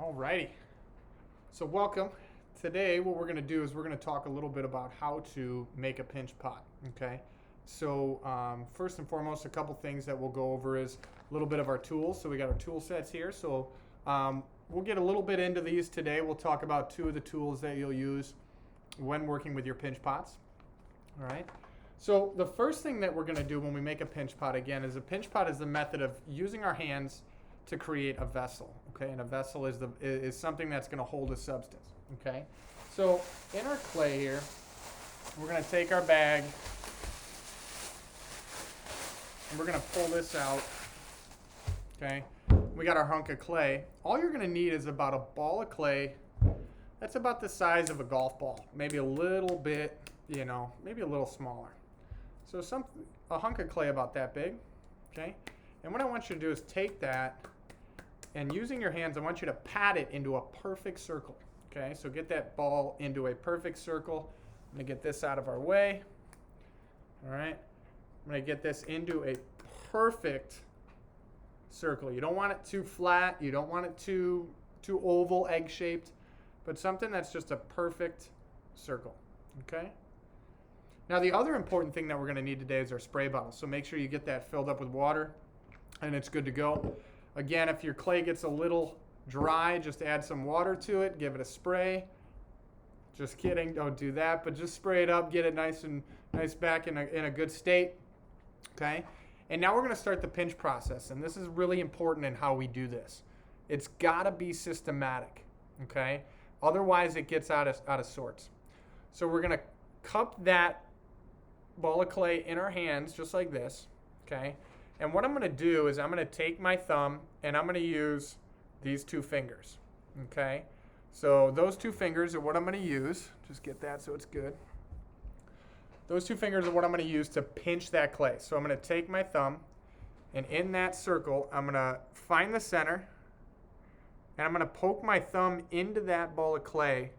Alrighty, so welcome. Today what we're going to do is we're going to talk a little bit about how to make a pinch pot, okay? So first and foremost, a couple things that we'll go over is a little bit of our tools. So we got our tool sets here. So we'll get a little bit into these today. We'll talk about two of the tools that you'll use when working with your pinch pots, all right? So the first thing that we're going to do when we make a pinch pot, again, is a pinch pot is the method of using our hands to create a vessel, okay? And a vessel is something that's going to hold a substance, okay? So in our clay here, we're going to take our bag and we're going to pull this out, okay? We got our hunk of clay. All you're going to need is about a ball of clay that's about the size of a golf ball, maybe a little bit, maybe a little smaller. So a hunk of clay about that big, okay? And what I want you to do is take that, and using your hands, I want you to pat it into a perfect circle, okay? So get that ball into a perfect circle. I'm gonna get this out of our way, all right? I'm gonna get this into a perfect circle. You don't want it too flat. You don't want it too oval, egg-shaped, but something that's just a perfect circle, okay? Now the other important thing that we're gonna need today is our spray bottle. So make sure you get that filled up with water and it's good to go. Again, if your clay gets a little dry, just add some water to it, give it a spray. Just kidding, don't do that, but just spray it up, get it nice back in a good state, okay? And now we're gonna start the pinch process, and this is really important in how we do this. It's gotta be systematic, okay? Otherwise it gets out of sorts. So we're gonna cup that ball of clay in our hands just like this, okay? And what I'm going to do is I'm going to take my thumb and I'm going to use these two fingers, okay? So those two fingers are what I'm going to use. Just get that so it's good. Those two fingers are what I'm going to use to pinch that clay. So I'm going to take my thumb, and in that circle, I'm going to find the center, and I'm going to poke my thumb into that ball of clay,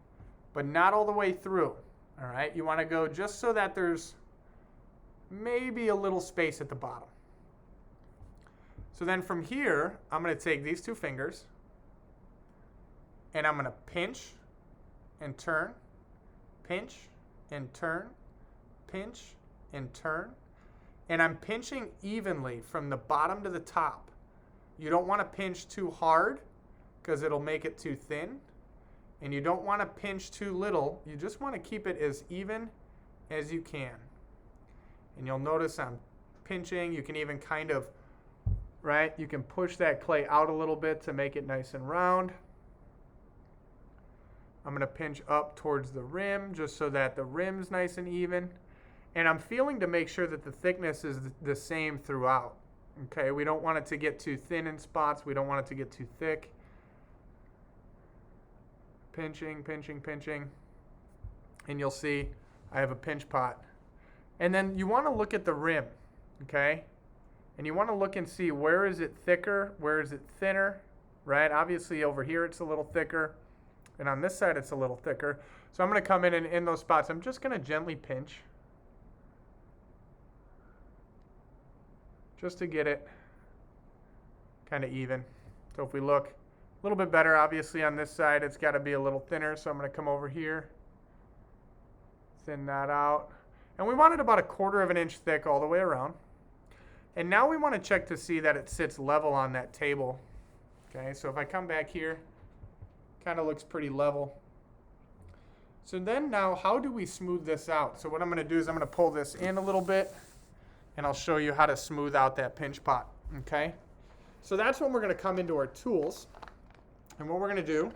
but not all the way through, all right? You want to go just so that there's maybe a little space at the bottom. So then from here, I'm going to take these two fingers and I'm going to pinch and turn, pinch and turn, pinch and turn. And I'm pinching evenly from the bottom to the top. You don't want to pinch too hard because it'll make it too thin. And you don't want to pinch too little. You just want to keep it as even as you can. And you'll notice I'm pinching. You can even kind of, right? You can push that clay out a little bit to make it nice and round. I'm going to pinch up towards the rim just so that the rim's nice and even. And I'm feeling to make sure that the thickness is the same throughout. Okay, we don't want it to get too thin in spots. We don't want it to get too thick. Pinching, pinching, pinching. And you'll see I have a pinch pot. And then you want to look at the rim, okay? And you want to look and see where is it thicker, where is it thinner, right? Obviously over here it's a little thicker, and on this side it's a little thicker. So I'm going to come in and in those spots, I'm just going to gently pinch just to get it kind of even. So if we look a little bit better, obviously on this side it's got to be a little thinner, so I'm going to come over here, thin that out. And we want it about 1/4 of an inch thick all the way around. And now we want to check to see that it sits level on that table. Okay, so if I come back here, kind of looks pretty level. So then now, how do we smooth this out? So what I'm going to do is I'm going to pull this in a little bit, and I'll show you how to smooth out that pinch pot. Okay, so that's when we're going to come into our tools. And what we're going to do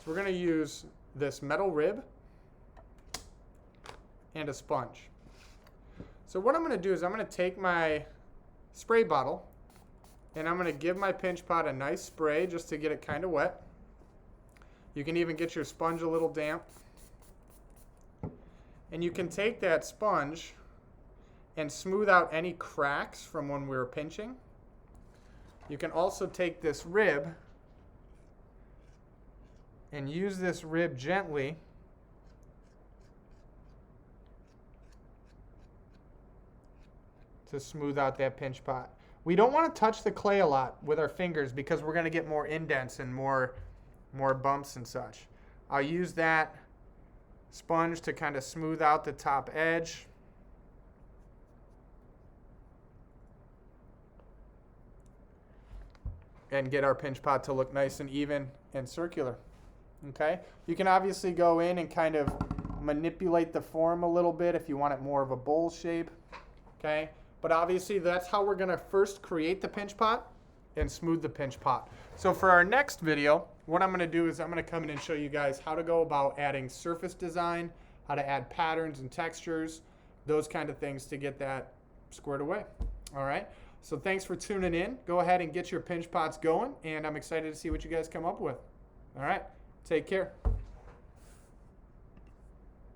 is we're going to use this metal rib and a sponge. So what I'm going to do is I'm going to take my spray bottle and I'm going to give my pinch pot a nice spray just to get it kind of wet. You can even get your sponge a little damp. And you can take that sponge and smooth out any cracks from when we were pinching. You can also take this rib and use this rib gently to smooth out that pinch pot. We don't want to touch the clay a lot with our fingers because we're going to get more indents and more bumps and such. I'll use that sponge to kind of smooth out the top edge. And get our pinch pot to look nice and even and circular. Okay? You can obviously go in and kind of manipulate the form a little bit if you want it more of a bowl shape. Okay? But obviously that's how we're going to first create the pinch pot and smooth the pinch pot. So for our next video, what I'm going to do is I'm going to come in and show you guys how to go about adding surface design, how to add patterns and textures, those kind of things to get that squared away. All right? So thanks for tuning in. Go ahead and get your pinch pots going, and I'm excited to see what you guys come up with. All right? Take care.